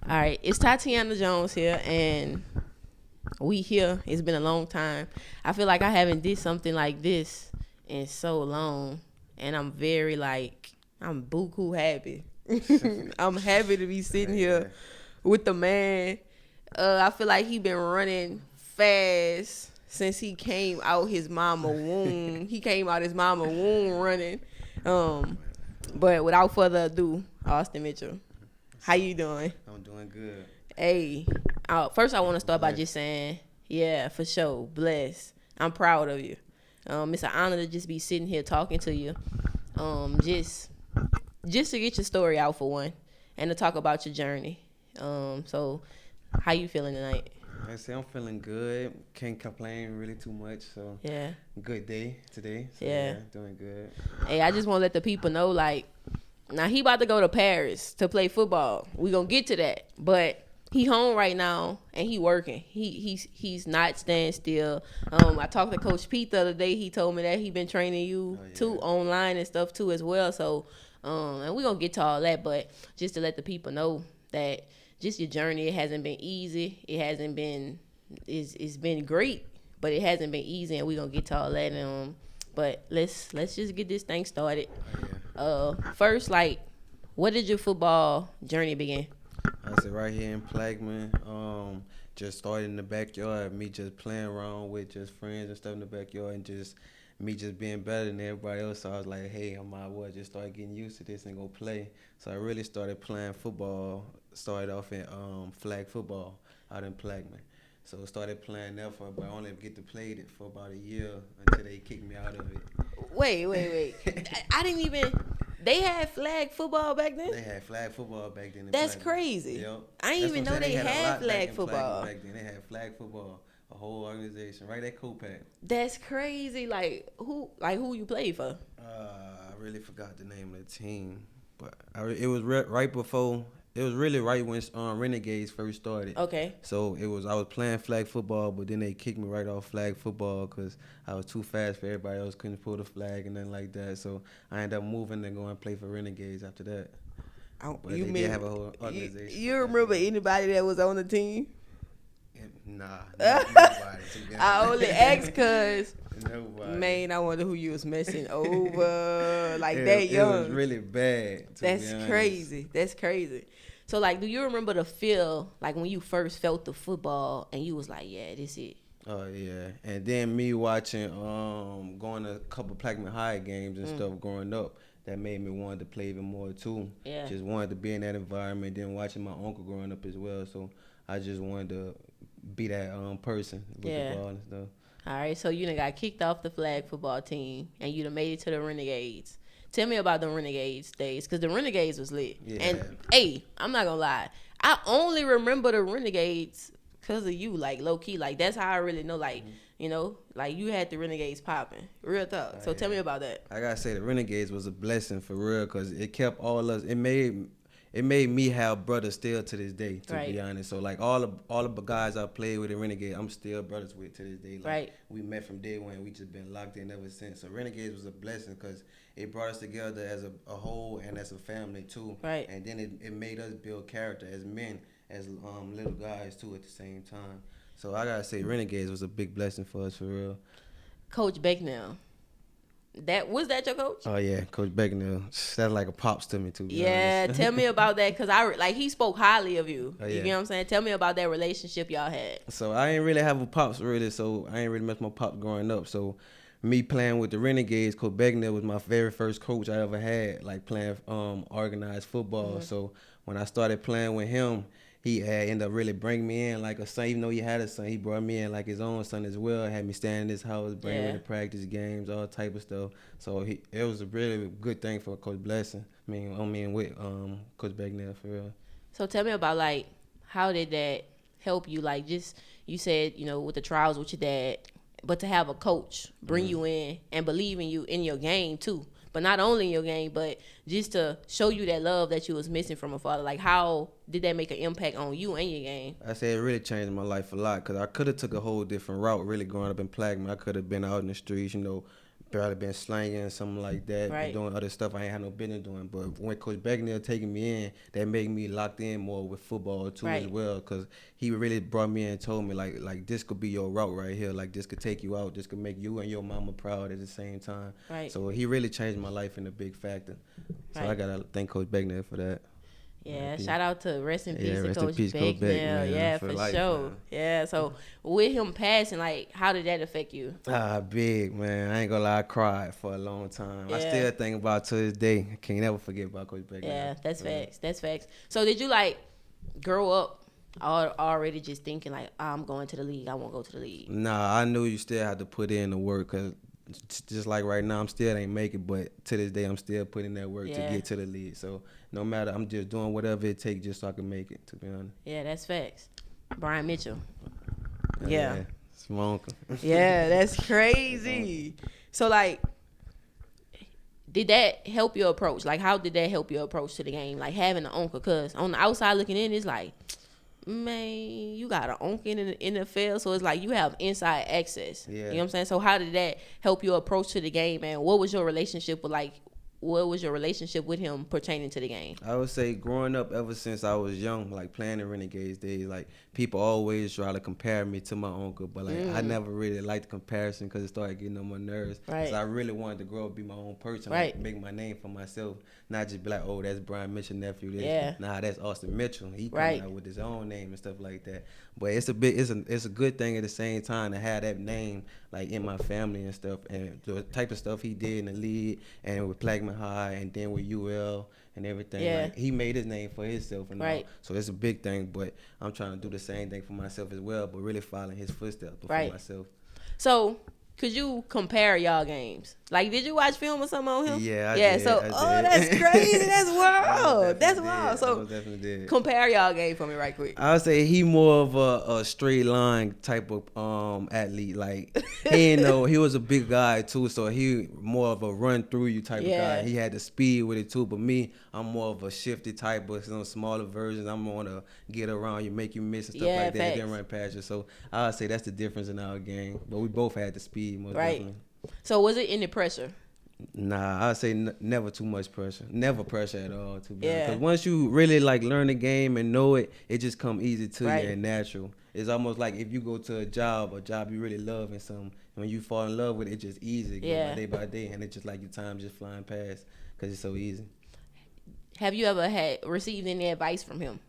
All right, it's Tatiana Jones here, and we here. It's been a long time. I feel like I haven't did something like this in so long, and I'm very I'm buku happy. I'm happy to be sitting here with the man. I feel like he been running fast since he came out his mama womb. He came out his mama womb running. But without further ado, Austin Mitchell, how you doing? I'm doing good. Hey, first I want to start by just saying, yeah, for sure, blessed. I'm proud of you. It's an honor to just be sitting here talking to you. Just to get your story out for one, and to talk about your journey. So how you feeling tonight? Like I say, I'm feeling good. Can't complain really too much. So Yeah. Good day today. So, Yeah. Doing good. Hey, I just want to let the people know, now he about to go to Paris to play football. We gonna get to that, but he home right now and he working. He's not staying still. I talked to Coach Pete the other day. He told me that he been training you too online and stuff too as well. So, and we gonna get to all that, but just to let the people know that just your journey, it hasn't been easy. It hasn't been. It's been great, but it hasn't been easy, and we gonna get to all that. But let's just get this thing started. First, what did your football journey begin? I said right here in Plaquemine. Just started in the backyard. Me just playing around with just friends and stuff in the backyard, and just me just being better than everybody else. So I was like, hey, I might well just start getting used to this and go play. So I really started playing football. Started off in flag football out in Plaquemine. So started playing there but I only get to play it for about a year until they kicked me out of it. Wait. I didn't even. They had flag football back then? They had flag football back then. That's crazy. Yep. I didn't even know they had flag football. Back then. They had flag football, a whole organization, right at Copac. That's crazy. Who you played for? I really forgot the name of the team, but it was right before. It was really right when Renegades first started. Okay. So I was playing flag football, but then they kicked me right off flag football because I was too fast for everybody else. Couldn't pull the flag and nothing like that. So I ended up moving and going to play for Renegades after that. But they did have a whole organization. You remember anybody that was on the team? Nah, nobody. I only asked because, nobody. man, I wonder who you was messing over that young. It was really bad. That's crazy. That's crazy. So, do you remember the feel, when you first felt the football and you was like, yeah, this it? Oh, yeah. And then me watching, going to a couple Plaquemine High games and stuff growing up, that made me want to play even more, too. Yeah. Just wanted to be in that environment. Then watching my uncle growing up as well. So, I just wanted to be that person with the ball and stuff. All right, so you done got kicked off the flag football team, and you done made it to the Renegades. Tell me about the Renegades days, because the Renegades was lit. Yeah. And, hey, I'm not going to lie. I only remember the Renegades because of you, low-key. That's how I really know, you had the Renegades popping. Real talk. So tell me about that. I got to say, the Renegades was a blessing for real, because it kept all us. It made me have brothers still to this day, to be honest. So all the guys I played with in Renegade, I'm still brothers with to this day. We met from day one. We just been locked in ever since. So Renegades was a blessing because it brought us together as a whole and as a family too. Right. And then it made us build character as men, as little guys too at the same time. So I gotta say, Renegades was a big blessing for us for real. Coach Becknell. Was that your coach? Oh yeah, Coach Becknell. That's like a pops to me too. Yeah, tell me about that, because he spoke highly of you. Oh, yeah. You know what I'm saying? Tell me about that relationship y'all had. So I ain't really have a pops really, so I ain't really met my pops growing up. So me playing with the Renegades, Coach Becknell was my very first coach I ever had, playing organized football. Mm-hmm. So when I started playing with him, he ended up really bringing me in like a son. Even though he had a son, he brought me in like his own son as well. Had me stand in his house, bring me to practice games, all type of stuff. So it was a really good thing for Coach Blessing. With Coach Becknell for real. So tell me about how did that help you? You said, with the trials with your dad, but to have a coach bring you in and believe in you in your game too. But not only in your game, but just to show you that love that you was missing from a father. How did that make an impact on you and your game? I say it really changed my life a lot because I could have took a whole different route really growing up in Plaquemine. I could have been out in the streets, barely been slanging, something like that, Right. doing other stuff I ain't had no business doing. But when Coach Bagnell taking me in, that made me locked in more with football too as well, because he really brought me in and told me like this could be your route right here, like this could take you out, this could make you and your mama proud at the same time. Right. So he really changed my life in a big factor. So I gotta thank Coach Bagnell for that. Yeah, shout out to rest in peace to Coach Coach Bagnell. Yeah, for life, sure. Man. Yeah, so with him passing, like, how did that affect you? Big, man. I ain't gonna lie, I cried for a long time. I still think about it to this day. I can't never forget about Coach Bagnell. Yeah, that's facts. That's facts. So did you, like, grow up already just thinking, like, I'm going to the league, I won't go to the league? Nah, I knew you still had to put in the work, because just like right now, I'm still ain't make it, but to this day, I'm still putting that work to get to the league. So no matter, I'm just doing whatever it takes just so I can make it, to be honest. Yeah, that's facts. Brian Mitchell. Yeah. It's my uncle. Yeah, that's crazy. So, like, did that help your approach? Like, how did that help your approach to the game? Like, having an uncle, because on the outside looking in, it's like, man, you got an uncle in the NFL, so it's like you have inside access. Yeah. You know what I'm saying? So how did that help your approach to the game, and what was your relationship with him pertaining to the game? I would say growing up, ever since I was young, like playing in Renegades days, like people always try to compare me to my uncle, but like I never really liked the comparison because it started getting on my nerves. Right. So I really wanted to grow up, be my own person, Right. like, make my name for myself, not just be like, oh, that's Brian Mitchell nephew. Yeah. Nah, that's Austin Mitchell. He coming Right. out with his own name and stuff like that. But it's a good thing at the same time to have that name like in my family and stuff, and the type of stuff he did in the league and with Plaquemine High and then with UL and everything. Yeah. Like, he made his name for himself and Right. all. So it's a big thing, but I'm trying to do the same thing for myself as well, but really following his footsteps before Right. myself. So could you compare y'all games? Like, did you watch film or something on him? Yeah, I yeah. did. So, I did. That's crazy. That's wild. That's I wild. So, definitely did. compare y'all game for me right quick. I would say he more of a straight line type of athlete. Like he was a big guy too, so he more of a run through you type of guy. He had the speed with it too, but me, I'm more of a shifty type of some smaller versions. I'm gonna get around you, make you miss and stuff like that, and then run past you. So I would say that's the difference in our game. But we both had the speed, most definitely. So was it any pressure? Nah, I'd say never too much pressure. Never pressure at all, to be honest. Because once you really like learn the game and know it, it just come easy to you and natural. It's almost like if you go to a job you really love and something, and when you fall in love with it, it's just easy. Go by day, and it's just like your time just flying past because it's so easy. Have you ever received any advice from him?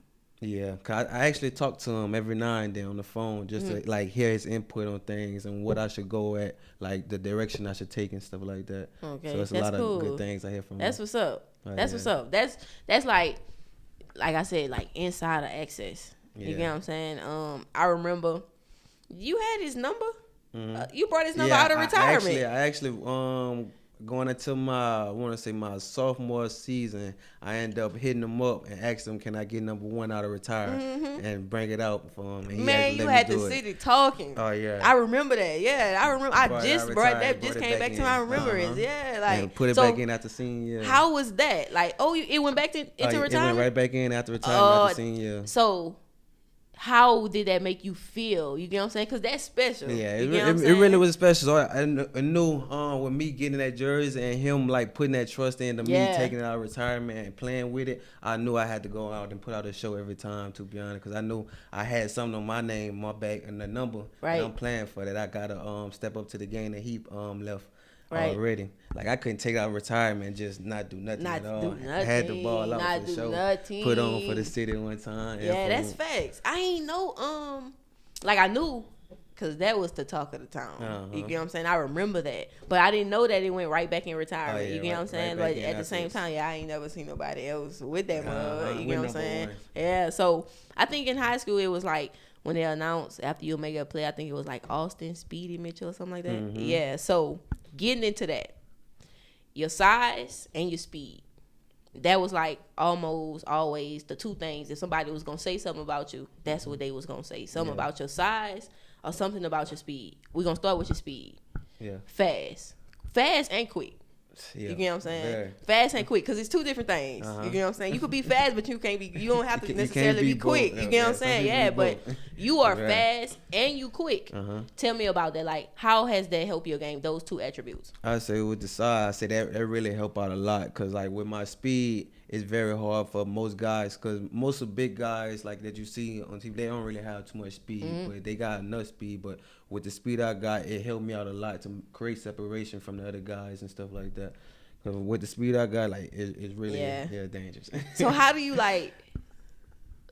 Yeah, cause I actually talk to him every now and then on the phone just to like hear his input on things and what I should go at, like the direction I should take and stuff like that. Okay, so it's a lot of good things I hear from him. That's what's up. What's up. That's like I said, like insider access. You get what I'm saying? I remember you had his number. You brought his number out of retirement. I actually going into my sophomore season, I ended up hitting him up and asked him, can I get number 1 out of retirement and bring it out for him? And man, you had the city talking. Oh yeah, I remember that. Yeah, I remember. I just brought that. Just came back to my remembrance. Yeah, like and put it back in after senior year. How was that? Like, it went back into retirement. It went right back in after retirement after senior year. So, how did that make you feel? You get what I'm saying? Because that's special. Yeah, it really was special. So I knew with me getting that jersey and him like putting that trust into me taking it out of retirement and playing with it, I knew I had to go out and put out a show every time, to be honest, because I knew I had something on my name, my back, and the number that I'm playing for, that I got to step up to the game that he left already. Like, I couldn't take out of retirement and just not do nothing at all. I had the ball out for the show. Put on for the city one time. Yeah, that's facts. I ain't know, like I knew, because that was the talk of the town. You get what I'm saying? I remember that. But I didn't know that it went right back in retirement. You get what I'm saying? But at the same time, I ain't never seen nobody else with that mug. You get what I'm saying? Yeah, so I think in high school it was like, when they announced after you make a play, I think it was like Austin Speedy Mitchell or something like that. Yeah, so getting into that, your size and your speed, that was like almost always the two things. If somebody was gonna say something about you, that's what they was gonna say. Something about your size or something about your speed. We're gonna start with your speed. Yeah. Fast and quick. Yeah. You get what I'm saying? Very. Fast and quick, because it's two different things. You get what I'm saying? You could be fast, but you don't have to necessarily be quick. You get what I'm saying? Yeah, but you are fast and you quick. Tell me about that. Like, how has that helped your game? Those two attributes. I say with the size, I say that really help out a lot, because like with my speed, it's very hard for most guys, because most of big guys like that you see on TV, they don't really have too much speed, but they got enough speed. But with the speed I got, it helped me out a lot to create separation from the other guys and stuff like that. Cause with the speed I got, like it's really dangerous. So how do you like?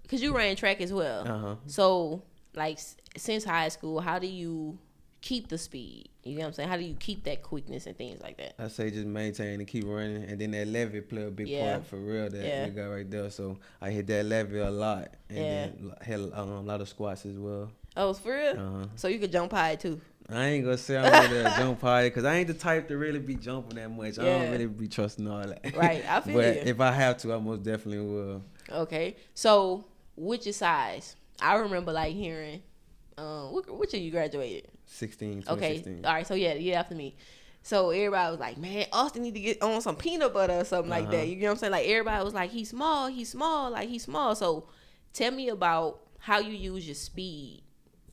Cause you ran track as well. So like since high school, how do you keep the speed? You know what I'm saying? How do you keep that quickness and things like that? I say just maintain and keep running, and then that levy play a big part for real. That we got right there. So I hit that levy a lot, and then had a lot of squats as well. Oh, for real? So you could jump high too. I ain't gonna say I'm really a jump high, because I ain't the type to really be jumping that much. I don't really be trusting all that. Right, I feel but you. if I have to, I most definitely will. Okay, so which is size? I remember like hearing, which year you graduated? 16, 2016. Okay, all right, so yeah, the year after me. So everybody was like, man, Austin need to get on some peanut butter or something like that. You know what I'm saying? Like everybody was like, he's small, like he's small. So tell me about how you use your speed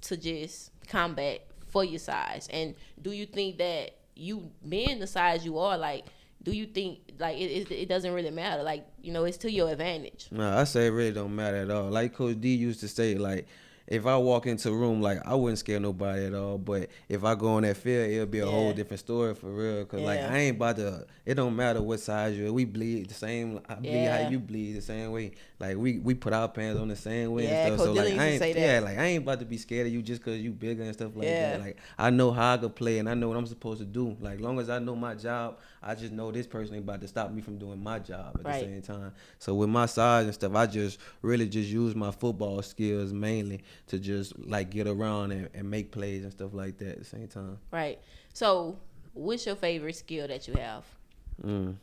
to just combat for your size. And do you think that you being the size you are, like, do you think like it doesn't really matter? Like, you know, it's to your advantage. No, I say it really don't matter at all. Like Coach D used to say, like, if I walk into a room, like, I wouldn't scare nobody at all. But if I go on that field, it'll be a whole different story for real. Because, like, I ain't about to, it don't matter what size you are. We bleed the same. I bleed how you bleed the same way. Like, we put our pants on the same way and stuff. So, like, I ain't about to be scared of you just because you bigger and stuff like that. Like, I know how I could play, and I know what I'm supposed to do. Like, long as I know my job, I just know this person ain't about to stop me from doing my job at the same time. So, with my size and stuff, I just really just use my football skills mainly to just like get around and make plays and stuff like that at the same time. Right. So what's your favorite skill that you have?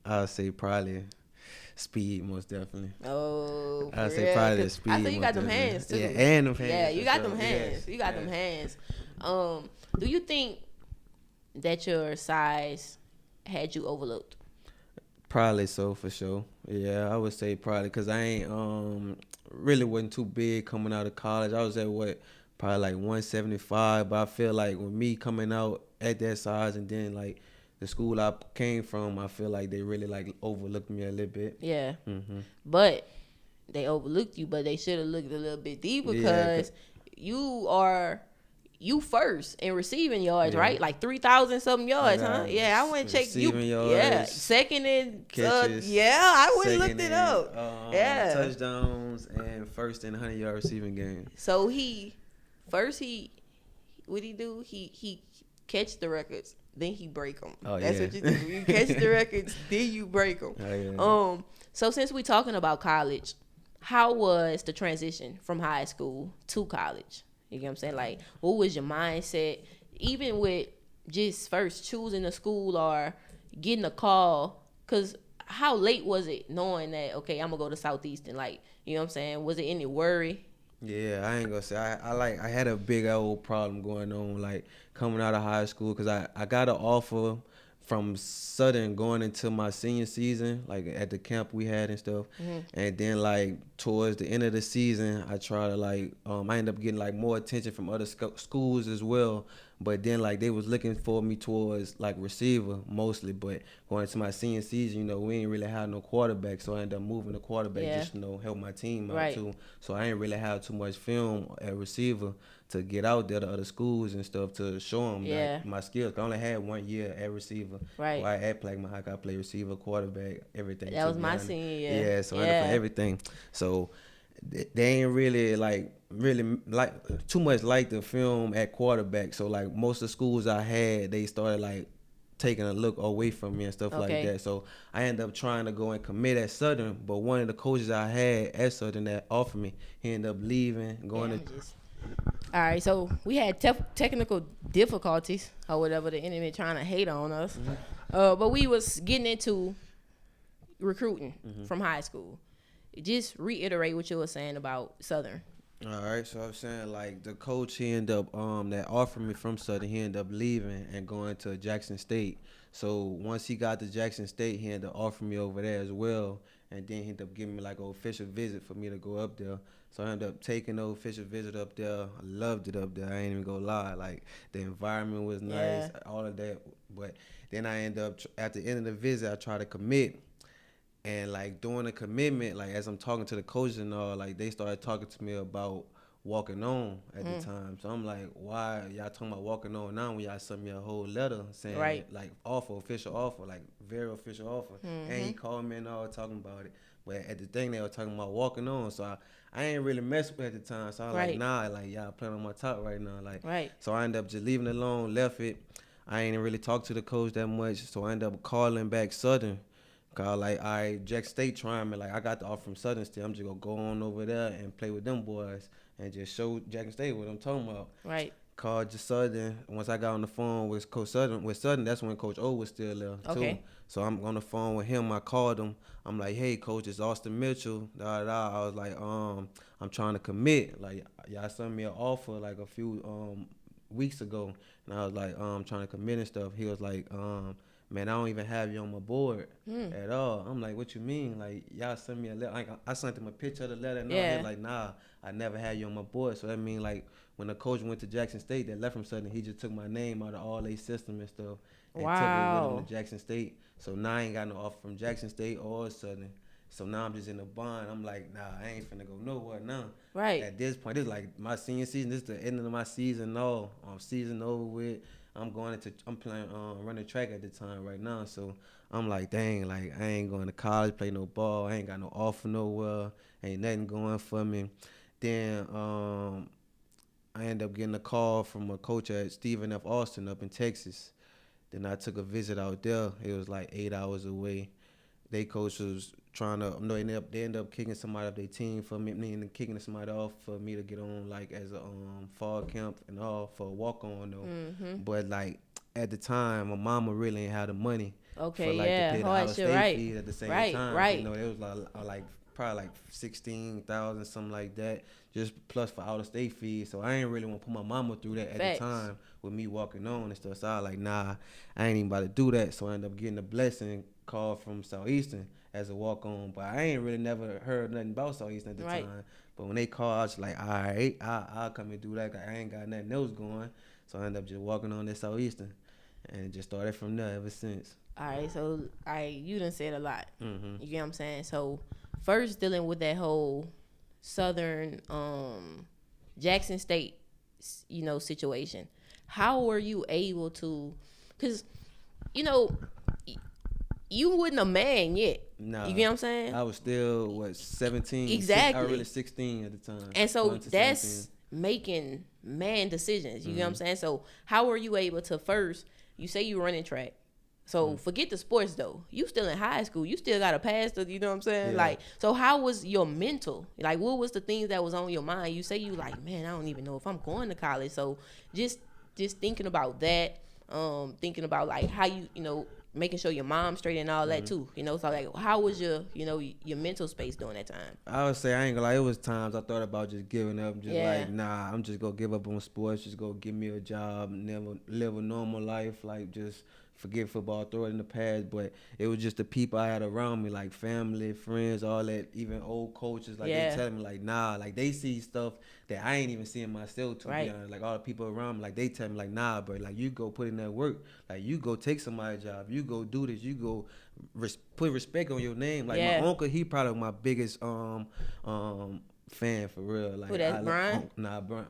I'd say probably speed, most definitely. Oh, I'd say probably the speed. I think you got them hands too. Yeah, and them hands. Yeah, you got them hands. You got them hands. Do you think that your size had you overlooked? Probably so, for sure. Yeah, I would say probably, because I ain't really wasn't too big coming out of college. I was at probably like 175, but I feel like with me coming out at that size, and then like the school I came from, I feel like they really like overlooked me a little bit. Yeah. But they overlooked you, but they should have looked a little bit deeper, because you first in receiving yards, right? Like 3,000 something yards, huh? Yeah, I went and checked you. Yards, yeah, second in catches. I went and looked it up. Touchdowns and first in 100-yard receiving game. So what he do? He catch the records, then he break them. That's what you do. You catch the records, then you break them. So since we talking about college, how was the transition from high school to college? You get what I'm saying? Like, what was your mindset? Even with just first choosing a school or getting a call, because how late was it knowing that, okay, I'm going to go to Southeastern? Like, you know what I'm saying? Was it any worry? Yeah, I ain't going to say. I had a big old problem going on, like, coming out of high school, because I got an offer from Southern going into my senior season, like at the camp we had and stuff. And then like towards the end of the season, I try to like, I ended up getting like more attention from other schools as well. But then like they was looking for me towards like receiver mostly. But going into my senior season, you know, we ain't really have no quarterback. So I ended up moving the quarterback just, you know, help my team out too. So I ain't really have too much film at receiver to get out there to other schools and stuff to show them like, my skills. I only had 1 year at receiver. Right. While at Plaquemine, I got play receiver, quarterback, everything. That was my senior year. Yeah, so I ended up for everything. So they ain't really like too much like the film at quarterback. So like most of the schools I had, they started like taking a look away from me and stuff like that. So I ended up trying to go and commit at Southern, but one of the coaches I had at Southern that offered me, he ended up leaving, going to. All right, so we had technical difficulties or whatever, the enemy trying to hate on us. But we was getting into recruiting from high school. Just reiterate what you were saying about Southern. All right, so I'm saying like the coach he ended up that offered me from Southern, he ended up leaving and going to Jackson State. So once he got to Jackson State, he ended up offering me over there as well, and then he ended up giving me like an official visit for me to go up there. So I ended up taking the official visit up there. I loved it up there. I ain't even gonna lie. Like the environment was nice, Yeah. all of that. But then I ended up at the end of the visit, I tried to commit. And like doing a commitment, like as I'm talking to the coaches and all, like they started talking to me about walking on at the time. So I'm like, why y'all talking about walking on now when y'all sent me a whole letter saying Right. like offer, official offer, like very official offer. And he called me and all talking about it. But at the thing they were talking about walking on, so I ain't really messed with it at the time. So I was like, Right. nah, like y'all playing on my top right now. Like Right. so I ended up just leaving it alone, left it. I ain't really talked to the coach that much, so I ended up calling back Southern. Cause like Jack State trying me, like I got the offer from Southern State. I'm just gonna go on over there and play with them boys and just show Jack State what I'm talking about. Right. Called just Southern. Once I got on the phone with Coach Southern, that's when Coach O was still there too. Okay. So I'm on the phone with him. I called him. I'm like, hey coach, it's Austin Mitchell. Da, da, da. I was like, I'm trying to commit. Like y'all sent me an offer like a few weeks ago, and I was like, I'm trying to commit and stuff. He was like, man, I don't even have you on my board at all. I'm like, what you mean? Like, y'all sent me a letter. Like, I sent him a picture of the letter and all. Yeah. He's like, nah, I never had you on my board. So that mean like when the coach went to Jackson State, that left from Southern, he just took my name out of all their system and stuff and took it with him Wow. to Jackson State. So now I ain't got no offer from Jackson State or Southern. So now I'm just in a bond. I'm like, nah, I ain't finna go nowhere now. Right. At this point, this is like my senior season. This is the end of my season. No, season over with. I'm playing running track at the time right now. So I'm like, dang, like I ain't going to college, play no ball. I ain't got no offer nowhere. Ain't nothing going for me. Then I ended up getting a call from a coach at Stephen F. Austin up in Texas. Then I took a visit out there. It was like 8 hours away. They coach was trying to they ended up kicking somebody off their team for me and kicking somebody off for me to get on like as a fall camp and all for a walk on though. But like at the time my mama really ain't had the money Okay. for like to Yeah. pay the Hard out of shit. state Right. fees at the same Right. time. Right. You know, it was like probably like 16,000 something like that just plus for out of state fees. So I ain't really want to put my mama through that at Facts. the time with me walking on and stuff. So I was like, nah, I ain't even about to do that. So I ended up getting a blessing call from Southeastern as a walk on, but I ain't really never heard nothing about Southeastern at the Right. time. But when they called, I was like, all right, I'll come and do that. 'Cause I ain't got nothing else going. So I ended up just walking on this Southeastern, and it just started from there ever since. All right. So you done said a lot. Mm-hmm. You get what I'm saying? So first dealing with that whole Southern Jackson State, situation. How were you able to? Because you wasn't a man yet. Nah, You get what I'm saying? I was still 17. Exactly. I was really 16 at the time. And so Going to that's 17. making man decisions. You get what I'm saying? So how were you able to first? You say you running track. So forget the sports though. You still in high school. You still got to pass the. You know what I'm saying? Yeah. Like, so how was your mental? Like, what was the things that was on your mind? You say you like, man, I don't even know if I'm going to college. So just thinking about that. Thinking about like how making sure your mom's straight and all that too. So like how was your your mental space during that time? I would say I ain't gonna lie. It was times I thought about just giving up. Just Yeah. like, nah, I'm just gonna give up on sports. Just go give me a job. Never live a normal life. Like just forget football, throw it in the past. But it was just the people I had around me, like family, friends, all that. Even old coaches, like Yeah. they tell me, like, nah, like they see stuff that I ain't even seeing myself. To Right. be honest, like all the people around me, like they tell me, like, nah, bro, like you go put in that work. Like you go take somebody's job. You go do this. You go put respect on your name. Like Yeah. my uncle, he probably my biggest fan for real. Like Who that, Brian?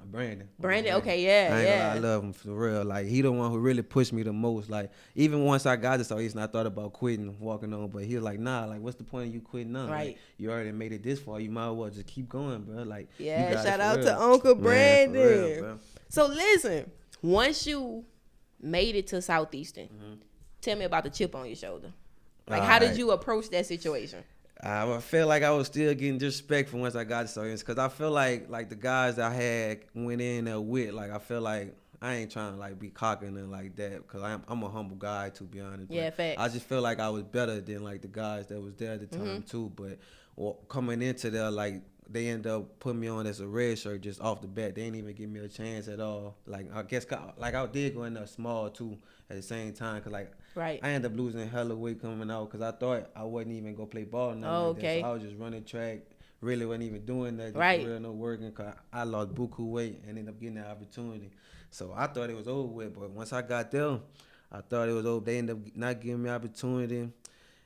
Brandon. Brandon, okay, yeah, I ain't gonna lie, I yeah. love him for real. Like he the one who really pushed me the most. Like even once I got to Southeastern, I thought about quitting, walking on, but he was like, nah, like what's the point of you quitting now? Right. Like, you already made it this far. You might as well just keep going, bro. Like Yeah, you got shout it for out real. to Uncle Man, Brandon. for real, bro. So listen, once you made it to Southeastern, tell me about the chip on your shoulder. Like, how did Alright. you approach that situation? I felt like I was still getting disrespectful once I got to Southeastern, because I feel like the guys that I had went in there with, like I feel like I ain't trying to like be cocky and like that, because I'm a humble guy, to be honest. Yeah, But facts. I just feel like I was better than like the guys that was there at the time too. But coming into there, like they ended up putting me on as a red shirt just off the bat. They didn't even give me a chance at all. Like I guess like I did go in there small too at the same time, cause like Right. I ended up losing hella weight coming out, cause I thought I wasn't even gonna play ball now. Oh, like that. okay. So I was just running track. Really wasn't even doing that. Right. For real, no working, cause I lost buku weight and ended up getting that opportunity. So I thought it was over with, but once I got there, I thought it was over. They ended up not giving me opportunity.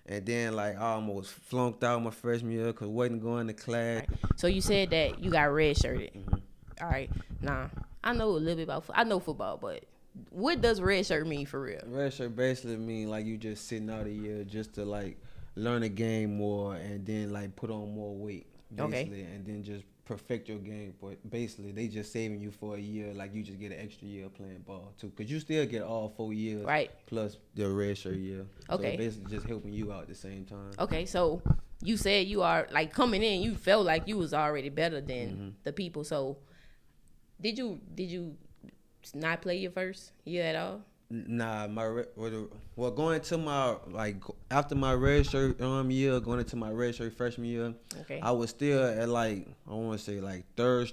And then, like, I almost flunked out my freshman year because I wasn't going to class. Right. So you said that you got redshirted. Mm-hmm. All right. Nah, I know a little bit about I know football, but what does redshirt mean for real? Redshirt basically mean, like, you just sitting out a year just to, like, learn the game more and then, like, put on more weight, basically. Okay. And then just perfect your game. But basically, they just saving you for a year. Like, you just get an extra year playing ball, too. Because you still get all 4 years. Right. Plus the redshirt year. Okay. So basically just helping you out at the same time. Okay, so you said you are, like, coming in, you felt like you was already better than the people. So did you not play your first year at all? Nah, going to my, like, after my red shirt year, going into my red shirt freshman year, okay, I was still at, like, I want to say, like, third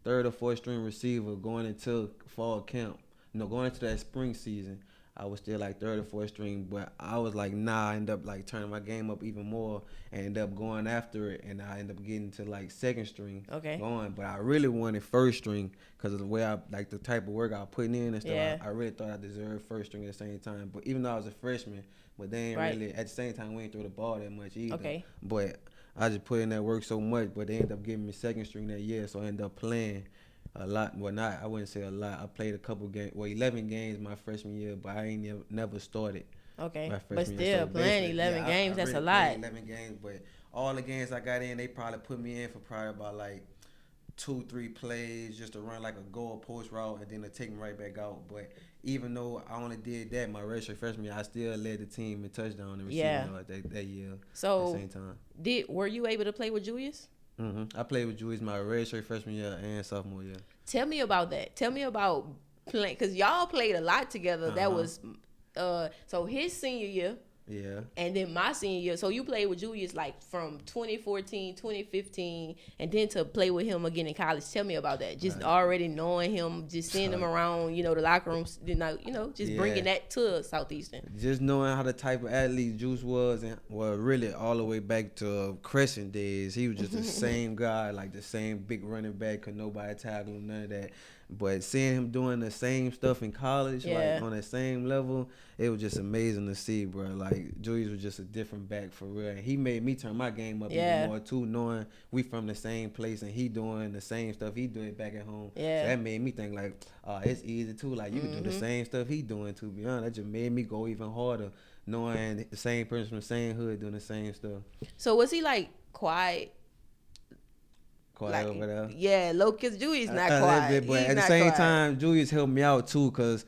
or fourth string receiver going into fall camp. Going into that spring season, I was still, like, third or fourth string, but I was like, nah, I ended up, like, turning my game up even more and ended up going after it, and I ended up getting to, like, second string going, but I really wanted first string because of the way the type of work I was putting in and stuff. Yeah. I really thought I deserved first string at the same time, but even though I was a freshman, but they ain't really, at the same time, we ain't throw the ball that much either. Okay. But I just put in that work so much, but they ended up giving me second string that year, so I ended up playing a lot. Well, I wouldn't say a lot. I played a couple games, 11 games my freshman year, but I ain't never started. Okay, but still playing 11 games, that's a lot. 11 games, but all the games I got in, they probably put me in for probably about like 2-3 plays just to run like a goal post route and then to take me right back out. But even though I only did that my redshirt freshman year, I still led the team in touchdown and receiving that year. So at the same time. Were you able to play with Julius? I played with Julius my redshirt freshman year and sophomore year. Tell me about that. Tell me about playing, because y'all played a lot together. That was so his senior year. Yeah. And then my senior year. So you played with Julius like from 2014, 2015, and then to play with him again in college. Tell me about that. Just already knowing him, just seeing him around, the locker rooms, just bringing that to Southeastern. Just knowing how the type of athlete Juice was, and really all the way back to Crescent days. He was just the same guy, like the same big running back, could nobody tackle him, none of that. But seeing him doing the same stuff in college, like on the same level, it was just amazing to see, bro. Like, Julius was just a different back for real. And he made me turn my game up even more, too, knowing we from the same place and he doing the same stuff he doing back at home. Yeah. So that made me think, like, it's easy, too. Like, you can do the same stuff he doing, to be honest. That just made me go even harder, knowing the same person from the same hood doing the same stuff. So was he, like, quiet? Quiet over there. Yeah, Locust Julius not quiet. But at the same time, Julius helped me out too, cause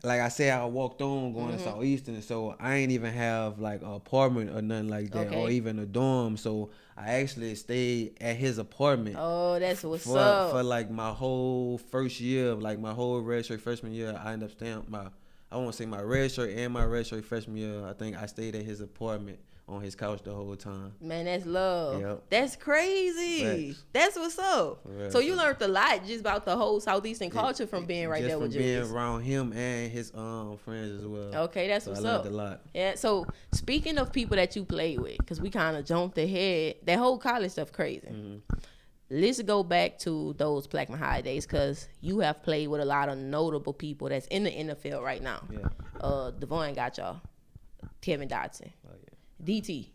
like I said, I walked on going to Southeastern, so I ain't even have like an apartment or nothing like that, or even a dorm. So I actually stayed at his apartment. Oh, that's what's up. For like my whole first year, like my whole redshirt freshman year, I ended up staying I won't say my redshirt and my redshirt freshman year. I think I stayed at his apartment on his couch the whole time. Man, that's love. Yep. That's crazy. Facts. That's what's up. So you learned a lot just about the whole Southeastern culture from being right there with Julius. Just from being around him and his friends as well. Okay, that's what's up. I learned a lot. Yeah, so speaking of people that you played with, because we kind of jumped ahead, that whole college stuff crazy. Let's go back to those Plaquemine High days, because you have played with a lot of notable people that's in the NFL right now. Yeah. Devon got y'all. Kevin Dotson. Oh, yeah. DT,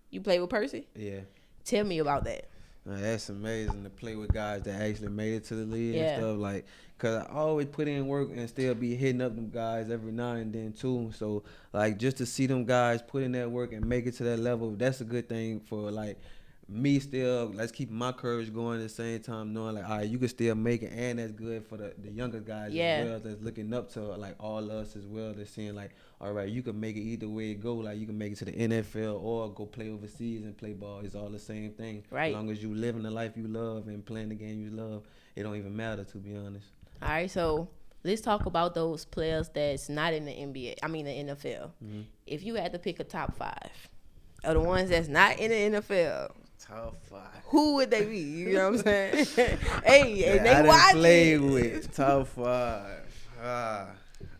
you play with Percy? Yeah. Tell me about that. That's amazing to play with guys that actually made it to the league and stuff. Like, cause I always put in work and still be hitting up them guys every now and then too. So like, just to see them guys put in that work and make it to that level, that's a good thing for like me still. Let's keep my courage going at the same time, knowing like, all right, you can still make it, and that's good for the younger guys as well, that's looking up to like all us as well. They're seeing like, all right, you can make it either way it go. Like, you can make it to the NFL or go play overseas and play ball. It's all the same thing. Right. As long as you living the life you love and playing the game you love, it don't even matter, to be honest. All right, so let's talk about those players that's not in the NBA. I mean the NFL. If you had to pick a top 5 of the ones that's not in the NFL, Top 5. Who would they be? You know what I'm saying? Hey, and I they done played watching. with top 5.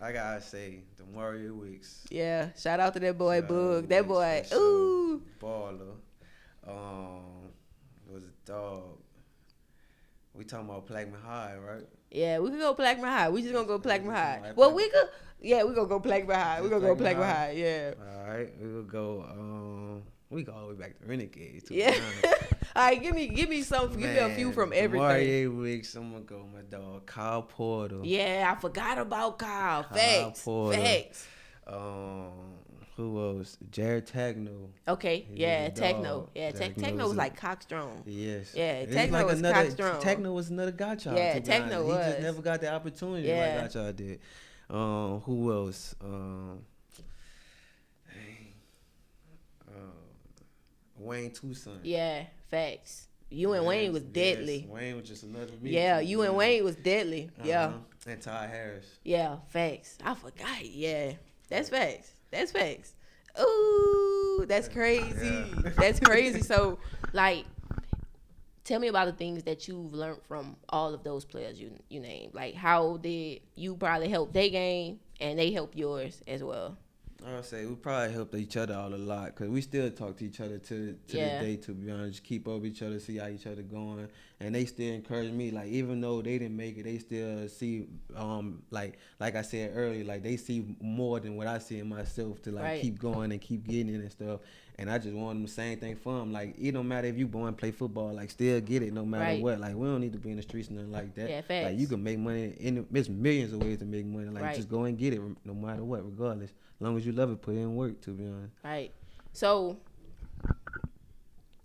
I gotta say, the Mario Wicks. Yeah, shout out to that boy Shout out Boog. That Wicks boy, for sure. ooh. Baller. Was a dog. We talking about Plaquemine High, right? Yeah, we could go Plaquemine High. We just gonna go Plaquemine High. Like Well, we could. Yeah, we gonna go Plaquemine High. We Just gonna go Plaquemine Plaquemine High? High. Yeah. All right, we will go. We go all the way back to Renegades. Yeah. All right, give me some. Give me a few from everything. Mario Wicks. I'm gonna go my dog Kyle Porter. Yeah, I forgot about Kyle. Kyle Facts. Porter. Facts. Who else? Jared Tagno. Okay. He's Yeah, a Techno. dog. Yeah, Techno was like cockstrong. Yes. Yeah, It's Techno was cockstrong. Techno was another gotcha. Yeah, Techno He was. just never got the opportunity Yeah. like gotcha did. Who else? Wayne Tucson. Yeah, facts. You and Wayne was deadly. Yes, Wayne was just another meat. Yeah, you and Wayne was deadly. Yeah. And Ty Harris. Yeah, facts. I forgot. Yeah, that's facts. That's facts. Ooh, that's crazy. Yeah. That's crazy. So, like, tell me about the things that you've learned from all of those players you named. Like, how did you probably help their game and they help yours as well? I would say we probably helped each other out a lot because we still talk to each other to Yeah. this day, to be honest. Keep up with each other, see how each other going. And they still encourage me. Like, even though they didn't make it, they still see, like I said earlier, like, they see more than what I see in myself to, like, Right. keep going and keep getting it and stuff. And I just want them the same thing for them. Like, it don't matter if you go and play football, like, still get it no matter Right. what. Like, we don't need to be in the streets or nothing like that. Yeah, facts. Like, you can make money. There's millions of ways to make money. Like, Right. just go and get it no matter what, regardless. As long as you love it, put in work, to be honest. Right. So,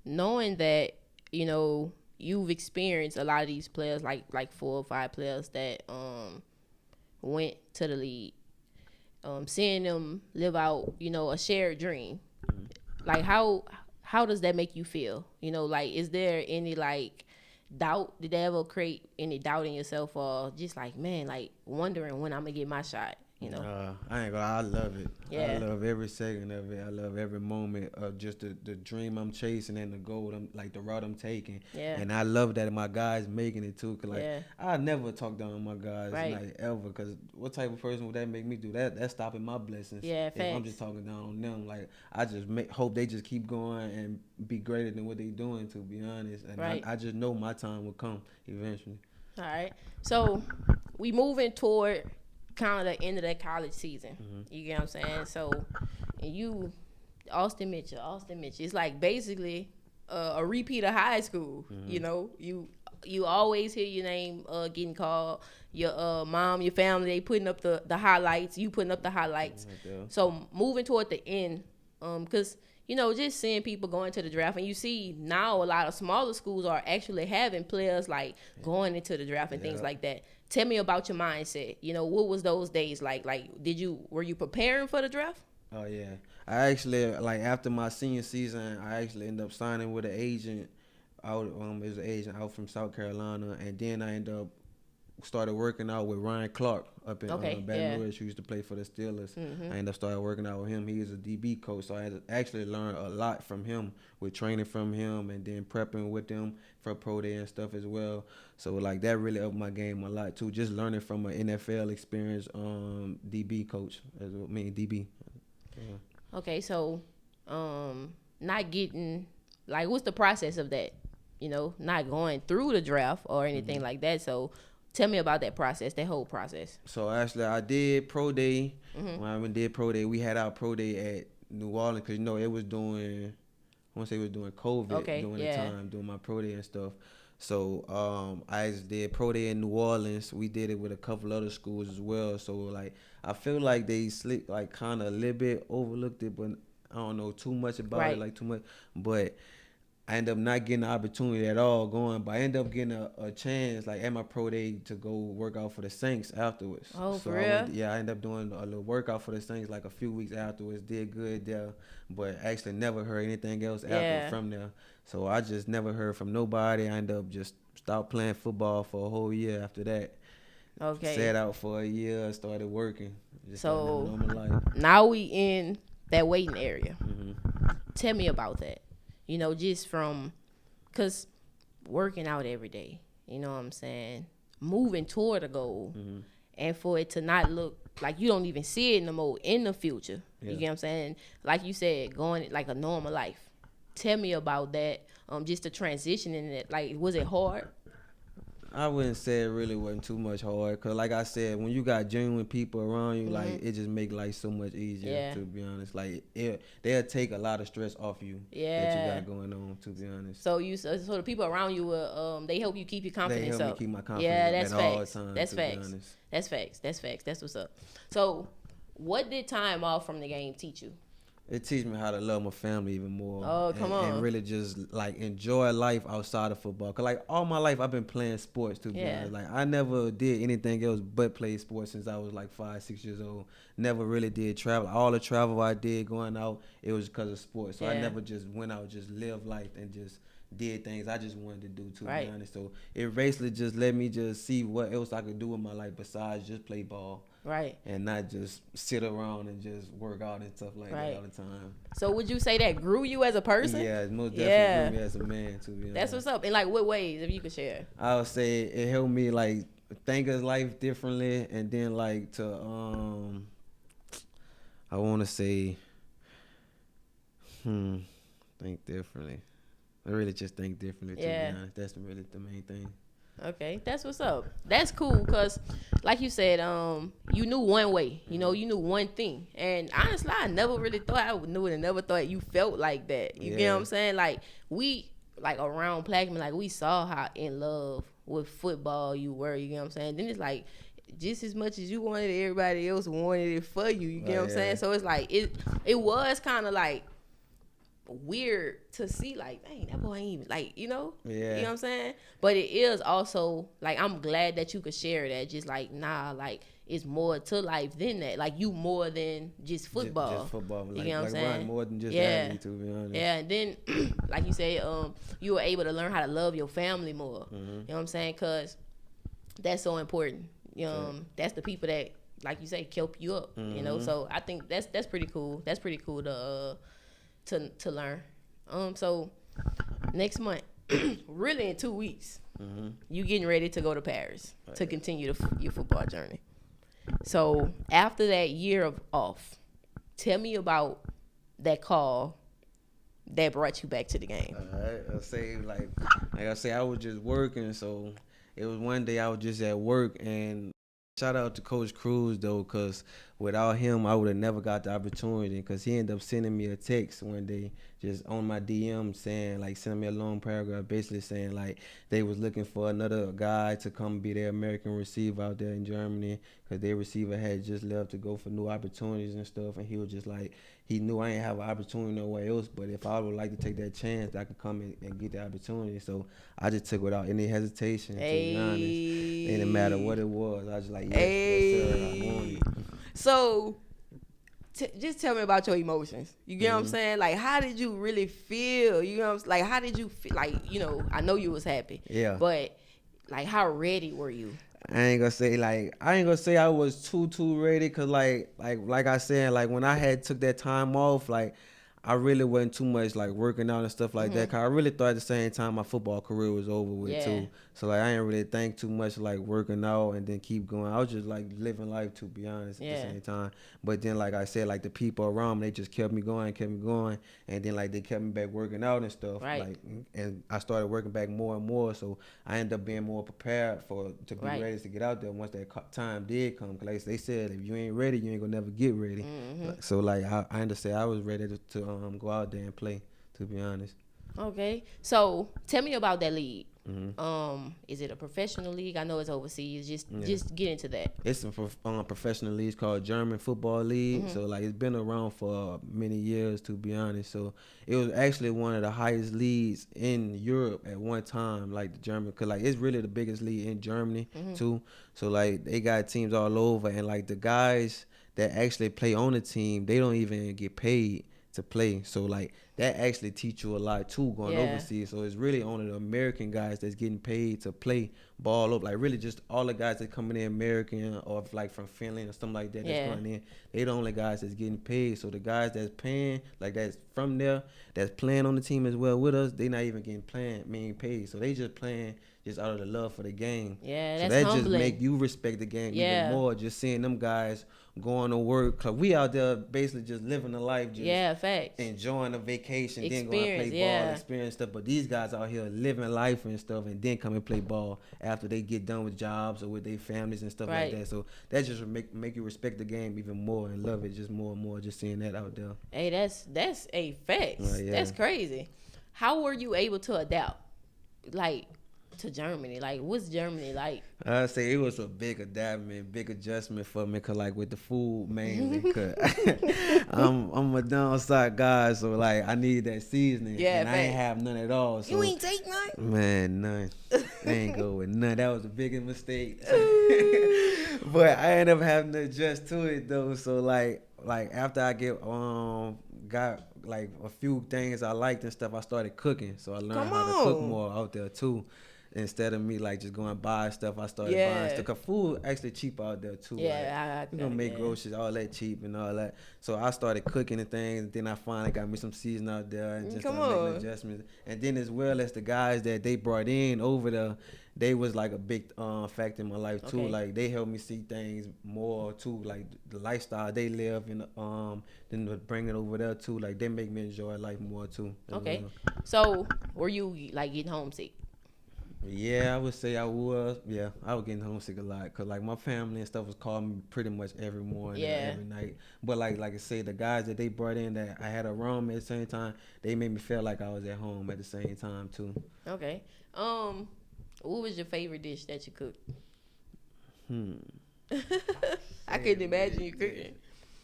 knowing that, you know, you've experienced a lot of these players, like 4 or 5 players that went to the league, seeing them live out, you know, a shared dream. Like, how does that make you feel? You know, like, is there any, like, doubt? Did they ever create any doubt in yourself, or just like, man, like, wondering when I'm gonna get my shot? You know, I ain't gonna. I love it. Yeah. I love every second of it. I love every moment of just the dream I'm chasing and the goal, like the route I'm taking. Yeah. And I love that my guys making it too. Cause like Yeah. I never talk down on my guys, Right. like ever. Cause what type of person would that make me do? That's stopping my blessings. Yeah, if I'm facts. just talking down on them. Like I just hope they just keep going and be greater than what they doing. To be honest, and Right. I just know my time will come eventually. All right. So we moving toward kind of the end of that college season. You get what I'm saying? So, and you, Austin Mitchell. It's like basically a repeat of high school. You know, you always hear your name getting called. Your mom, your family, they putting up the highlights. You putting up the highlights. So moving toward the end, because you know, just seeing people going to the draft, and you see now a lot of smaller schools are actually having players like going into the draft and things like that. Tell me about your mindset. You know, what was those days like? Like, were you preparing for the draft? Oh yeah, I actually like after my senior season, I actually ended up signing with an agent out. It was an agent out from South Carolina, and then I ended up started working out with Ryan Clark up in Baton Rouge, who used to play for the Steelers. I ended up started working out with him. He was a DB coach, so I had to actually learn a lot from him, with training from him, and then prepping with them for pro day and stuff as well. So like that really upped my game a lot too. Just learning from an NFL experienced DB coach, DB. Yeah. Okay, so not getting, like, what's the process of that? You know, not going through the draft or anything like that. So tell me about that process, that whole process. So actually, I did pro day. When I did pro day, we had our pro day at New Orleans because, you know, it was doing, I want to say it was doing COVID during the time, doing my pro day and stuff. So I just did pro day in New Orleans. We did it with a couple other schools as well. So like I feel like they slipped, like kind of a little bit overlooked it, but I don't know too much about it, like too much. But I ended up not getting the opportunity at all going, but I ended up getting a chance, like at my pro day, to go work out for the Saints afterwards. Oh, so for real? I ended up doing a little workout for the Saints like a few weeks afterwards. Did good there, but actually never heard anything else after from there. So I just never heard from nobody. I ended up just stopped playing football for a whole year after that. Okay. Sat out for a year, started working. Just So living a normal life. now we in that waiting area. Tell me about that. You know, just from because working out every day, you know what I'm saying, moving toward a goal, and for it to not look like you don't even see it no more in the future. You get what I'm saying? Like you said, going like a normal life. Tell me about that. Just the transition in it. Like, was it hard? I wouldn't say it really wasn't too much hard, cause like I said, when you got genuine people around you, like it just make life so much easier. To be honest, like they'll take a lot of stress off you that you got going on. To be honest, so the people around you will they help you keep your confidence up. They help me keep my confidence up at all times. That's facts. That's facts. That's facts. That's what's up. So, what did time off from the game teach you? It teach me how to love my family even more. Oh, come on. And really just, like, enjoy life outside of football. Because, like, all my life I've been playing sports, to be honest. Like, I never did anything else but play sports since I was, like, 5, 6 years old. Never really did travel. All the travel I did going out, it was because of sports. So I never just went out, just lived life and just did things I just wanted to do, to be honest. So it basically just let me just see what else I could do with my life besides just play ball. Right. And not just sit around and just work out and stuff like that all the time. So would you say that grew you as a person? Yeah, it most definitely grew me as a man, to be honest. That's what's up. In like what ways, if you could share? I would say it helped me like think of life differently, and then like to I want to say think differently. I really just think differently, to be honest. That's really the main thing. Okay, that's what's up. That's cool, because like you said, you knew one way, you know, you knew one thing. And honestly, I never really thought I knew it, and never thought you felt like that. You get what I'm saying? Like, we, like, around Plaquemine, like, we saw how in love with football you were, you get what I'm saying? Then it's like, just as much as you wanted it, everybody else wanted it for you, you get what I'm saying? So it's like, it was kind of like weird to see, like, dang, that boy ain't even, like, you know? You know what I'm saying? But it is also, like, I'm glad that you could share that. Just like, nah, like, it's more to life than that. Like, you more than just football. Just football. You know what I'm saying? More than just athlete, to be honest. Yeah, and then, like you say, you were able to learn how to love your family more. You know what I'm saying? Because that's so important. That's the people that, like you say, help you up. You know? So I think that's pretty cool. That's pretty cool to learn. So next month, really in 2 weeks, you getting ready to go to Paris to continue your football journey. So after that year of off, tell me about that call that brought you back to the game. I'll say, like I say, I was just working. So it was one day I was just at work, and shout out to Coach Cruz, though, because without him, I would have never got the opportunity, because he ended up sending me a text one day just on my DM saying, like, sending me a long paragraph basically saying, like, they was looking for another guy to come be their American receiver out there in Germany, because their receiver had just left to go for new opportunities and stuff, and he was just like, he knew I ain't have an opportunity nowhere else, but if I would like to take that chance, I could come in and get the opportunity. So I just took it without any hesitation, to be honest. It didn't matter what it was. I was just like, yes, sir, I want it. So just tell me about your emotions. You get what I'm saying? Like, how did you really feel? You know what I'm saying? Like, how did you feel? Like, you know, I know you was happy. Yeah. But, like, how ready were you? I ain't gonna say I was too ready, because like I said, like, when I had took that time off, like, I really wasn't too much like working out and stuff like that, because I really thought at the same time my football career was over with too. So like, I didn't really think too much like working out and then keep going. I was just like living life, to be honest, at the same time. But then, like I said, like, the people around me, they just kept me going, and then like they kept me back working out and stuff. Like, and I started working back more and more. So I ended up being more prepared to be ready to get out there once that time did come. Cause like they said, if you ain't ready, you ain't gonna never get ready. So like I understand, I was ready to go out there and play, to be honest. Okay, so tell me about that league. Is it a professional league? I know it's overseas. Just get into that. It's a professional league called German Football League. So like, it's been around for many years, to be honest. So it was actually one of the highest leagues in Europe at one time, like the German, because like, it's really the biggest league in Germany too. So like, they got teams all over, and like, the guys that actually play on the team, they don't even get paid to play. So like, that actually teach you a lot too going Yeah. overseas. So it's really only the American guys that's getting paid to play ball up. Like really just all the guys that coming in American or like from Finland or something like that that's going in, they the only guys that's getting paid. So the guys that's paying, like that's from there, that's playing on the team as well with us, they not even getting paid. So they just playing just out of the love for the game. Yeah, so that's that humbling. just make you respect the game even more. Just seeing them guys going to work, cause we out there basically just living the life, just facts. enjoying the vacation, then Experience, going to play ball, experience stuff. But these guys out here living life and stuff, and then come and play ball after they get done with jobs or with their families and stuff like that. So that just make you respect the game even more and love it just more and more. Just seeing that out there. Hey, that's a fact. That's crazy. How were you able to adapt, like, to Germany? Like, what's Germany like? I say it was a big adjustment for me, cause like with the food mainly, cause I'm a down south guy, so like I need that seasoning, and I ain't have none at all. So you ain't take none, man, none. I ain't go with none. That was the biggest mistake. But I ended up having to adjust to it though. So like after I got like a few things I liked and stuff, I started cooking. So I learned how to cook more out there too. Instead of me like just going to buy stuff, I started buying stuff. Cause food actually cheap out there too. Yeah, you gonna make groceries, all that cheap and all that. So I started cooking and things, and then I finally got me some seasoning out there and just started making adjustments. And then as well as the guys that they brought in over there, they was like a big factor in my life too. Like they helped me see things more too, like the lifestyle they live in. Then bring it over there too. Like they make me enjoy life more too. Okay. So were you like getting homesick? Yeah, I would say I was. Yeah, I was getting homesick a lot because like my family and stuff was calling me pretty much every morning, every night. But like I say, the guys that they brought in that I had around me at the same time, they made me feel like I was at home at the same time too. Okay. What was your favorite dish that you cooked? I couldn't imagine you cooking.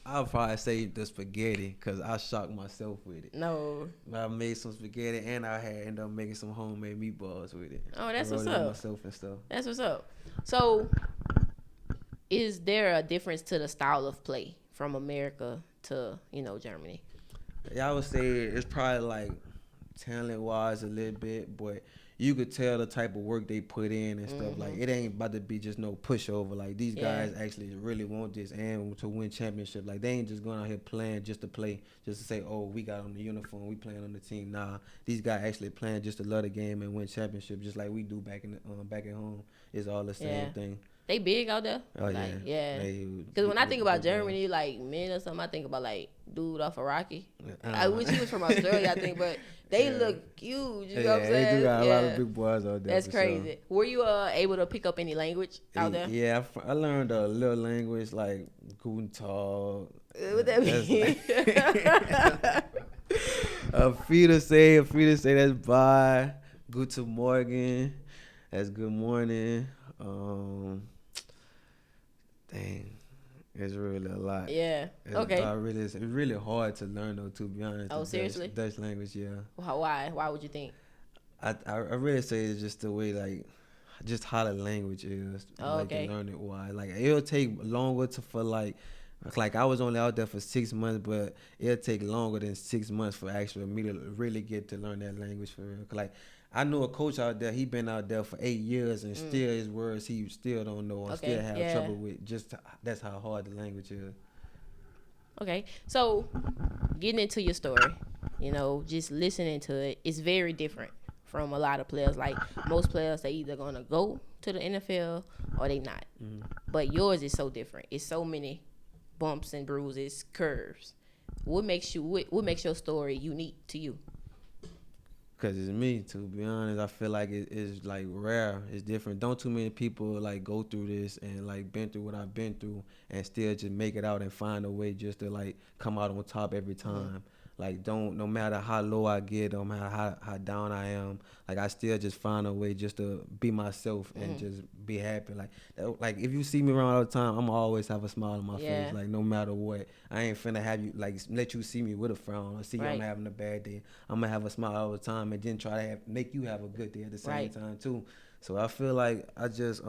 I'll probably say the spaghetti because I shocked myself with it. No. I made some spaghetti and I ended up making some homemade meatballs with it. Oh, that's what's up. Myself and stuff. That's what's up. So, is there a difference to the style of play from America to, Germany? Yeah, I would say it's probably like talent-wise a little bit, but you could tell the type of work they put in and stuff. Like it ain't about to be just no pushover. Like these guys actually really want this and to win championship. Like they ain't just going out here playing just to play, just to say, oh, we got on the uniform, we playing on the team. Nah, these guys actually playing just to love the game and win championship, just like we do back at home. It's all the same thing. They big out there? Oh, like, yeah. Because when I think about Germany, like men or something, I think about like dude off of Rocky. I wish he was from Australia, I think, but they look huge. You know what I'm saying? They do got a lot of big boys out there. That's crazy. Sure. Were you able to pick up any language out there? Yeah, I learned a little language like Guten Tag. What that mean? A few to say that's bye. Guten Morgen, that's good morning. Dang, it's really a lot. Yeah. It's really hard to learn though, to be honest. Oh, seriously? Dutch language, yeah. Why? Why would you think? I really say it's just the way like, just how the language is. Oh, okay. To learn it, why? Like it'll take longer for like I was only out there for 6 months, but it'll take longer than 6 months for actually me to really get to learn that language for real. Like I knew a coach out there. He been out there for 8 years, and still his words he still don't know. I still have trouble with. Just that's how hard the language is. Okay, so getting into your story, just listening to it, it's very different from a lot of players. Like most players, they either gonna go to the NFL or they not. But yours is so different. It's so many bumps and bruises, curves. What makes your story unique to you? Cause it's me, to be honest. I feel like it's like rare. It's different. Don't too many people like go through this and like been through what I've been through and still just make it out and find a way just to like come out on top every time. Like no matter how low I get, no matter how down I am, like I still just find a way just to be myself and just be happy. Like if you see me around all the time, I'm always have a smile on my face. Like no matter what, I ain't finna have you like let you see me with a frown or see I'm having a bad day. I'm gonna have a smile all the time and then try to make you have a good day at the same time too. So I feel like I just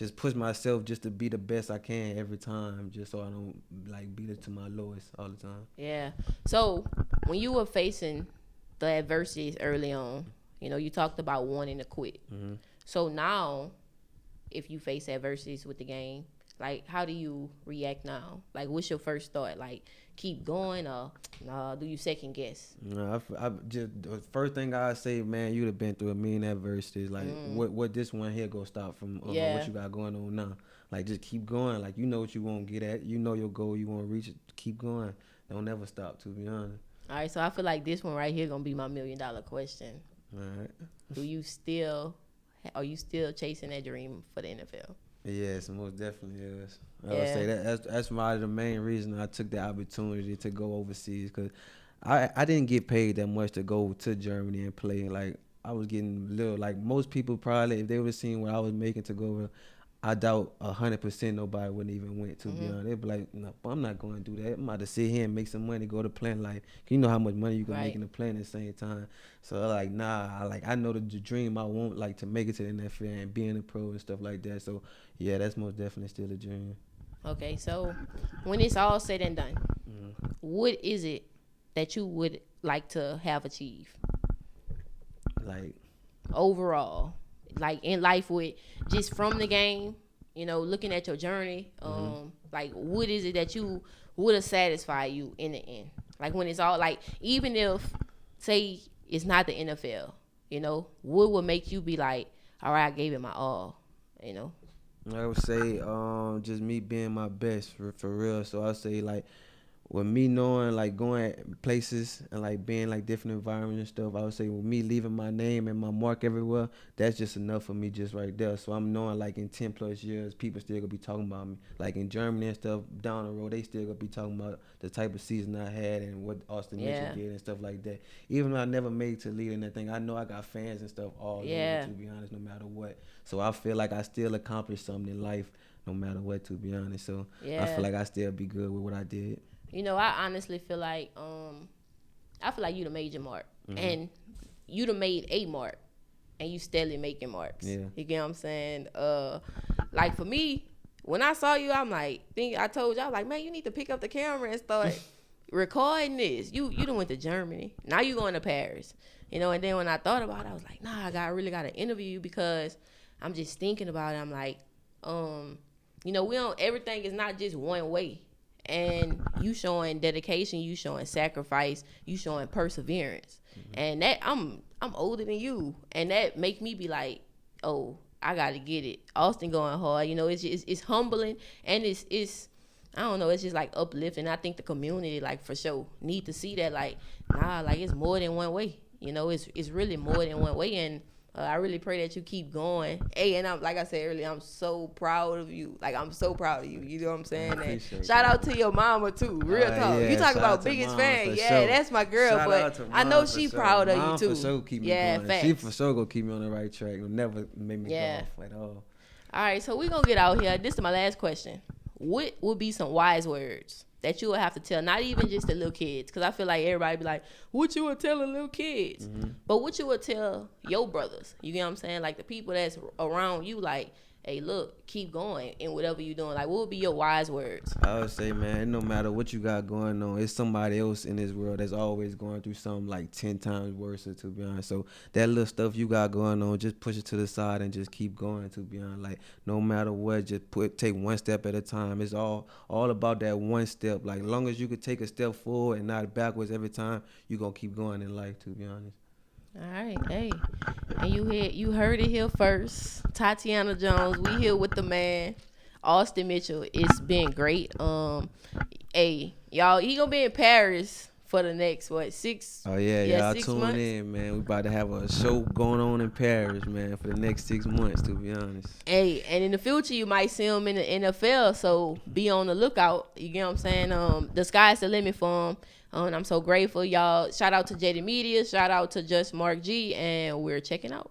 just push myself just to be the best I can every time, just so I don't like beat it to my lowest all the time. Yeah. So when you were facing the adversities early on, you talked about wanting to quit. Mm-hmm. So now, if you face adversities with the game, like, how do you react now? Like, what's your first thought? Like, keep going, or do you second guess? No, I just the first thing I say, man, you'd have been through a million adversities. Like, what this one here gonna stop from what you got going on now? Like, just keep going. Like, you know what you want to get at. You know your goal. You want to reach it. Keep going. Don't ever stop, to be honest. All right, so I feel like this one right here gonna be my $1 million question. All right. Are you still chasing that dream for the NFL? Yes, most definitely is. I would say that's probably the main reason I took the opportunity to go overseas, because I didn't get paid that much to go to Germany and play. Like, I was getting little. Like, most people probably, if they would have seen what I was making to go over, I doubt 100% nobody wouldn't even went, to be honest. They'd be like, no, I'm not going to do that. I'm about to sit here and make some money, go to playing life. You know how much money you can make in the playing at the same time. So, like, nah, I know the dream I want, like, to make it to the NFL and being a pro and stuff like that. So, yeah, that's most definitely still a dream. Okay, so when it's all said and done, what is it that you would like to have achieved? Like, overall, like in life, with just from the game, looking at your journey, like, what is it that you would have satisfied you in the end? Like, when it's all, like, even if, say, it's not the NFL, what would make you be like, all right, I gave it my all, I would say just me being my best for real. So I would say, like, with me knowing, like, going places and, like, being, like, different environments and stuff, I would say with me leaving my name and my mark everywhere, that's just enough for me just right there. So I'm knowing, like, in 10 plus years, people still gonna be talking about me. Like, in Germany and stuff, down the road, they still gonna be talking about the type of season I had and what Austin Mitchell did and stuff like that. Even though I never made it to lead in that thing, I know I got fans and stuff all over, to be honest, no matter what. So I feel like I still accomplished something in life, no matter what, to be honest. So I feel like I still be good with what I did. I honestly feel like you done made your mark, and you done made a mark, and you steadily making marks. Yeah. You get what I'm saying? Like, for me, when I saw you, I'm like, I told you, I was like, man, you need to pick up the camera and start recording this. You done went to Germany. Now you going to Paris. And then when I thought about it, I was like, nah, I really got to interview you, because I'm just thinking about it. I'm like, everything is not just one way. And you showing dedication, you showing sacrifice, you showing perseverance. And that I'm older than you, and that make me be like, oh, I gotta get it. Austin going hard, it's humbling, and it's I don't know, it's just like uplifting. I think the community, like, for sure need to see that, like, nah, like, it's more than one way. It's really more than one way, and I really pray that you keep going. Hey, and like I said earlier, I'm so proud of you. Like, I'm so proud of you. You know what I'm saying? And shout out to your mama too. Real talk. You talk about biggest fan. Yeah, that's my girl. But I know she proud of you too. For sure keep me going. Facts. She for sure gonna keep me on the right track. Will never make me go off at all. All right, so we gonna get out here. This is my last question. What would be some wise words that you would have to tell, not even just the little kids, because I feel like everybody be like, what you would tell the little kids? But what you would tell your brothers, you get what I'm saying? Like, the people that's around you, like, hey, look, keep going in whatever you're doing. Like, what would be your wise words? I would say, man, no matter what you got going on, it's somebody else in this world that's always going through something like 10 times worse, to be honest. So that little stuff you got going on, just push it to the side and just keep going, to be honest. Like, no matter what, just take one step at a time. It's all about that one step. Like, long as you could take a step forward and not backwards every time, you're going to keep going in life, to be honest. All right, hey, and you heard it here first. Tatiana Jones, we here with the man, Austin Mitchell. It's been great. Hey, y'all, he gonna be in Paris for the next 6? Oh yeah, y'all 6 tune months? In, man. We about to have a show going on in Paris, man, for the next 6 months, to be honest. Hey, and in the future you might see him in the NFL, so be on the lookout. You get what I'm saying? The sky's the limit for him. And I'm so grateful, y'all. Shout out to jettymedia. Shout out to Just Mark G. And we're checking out.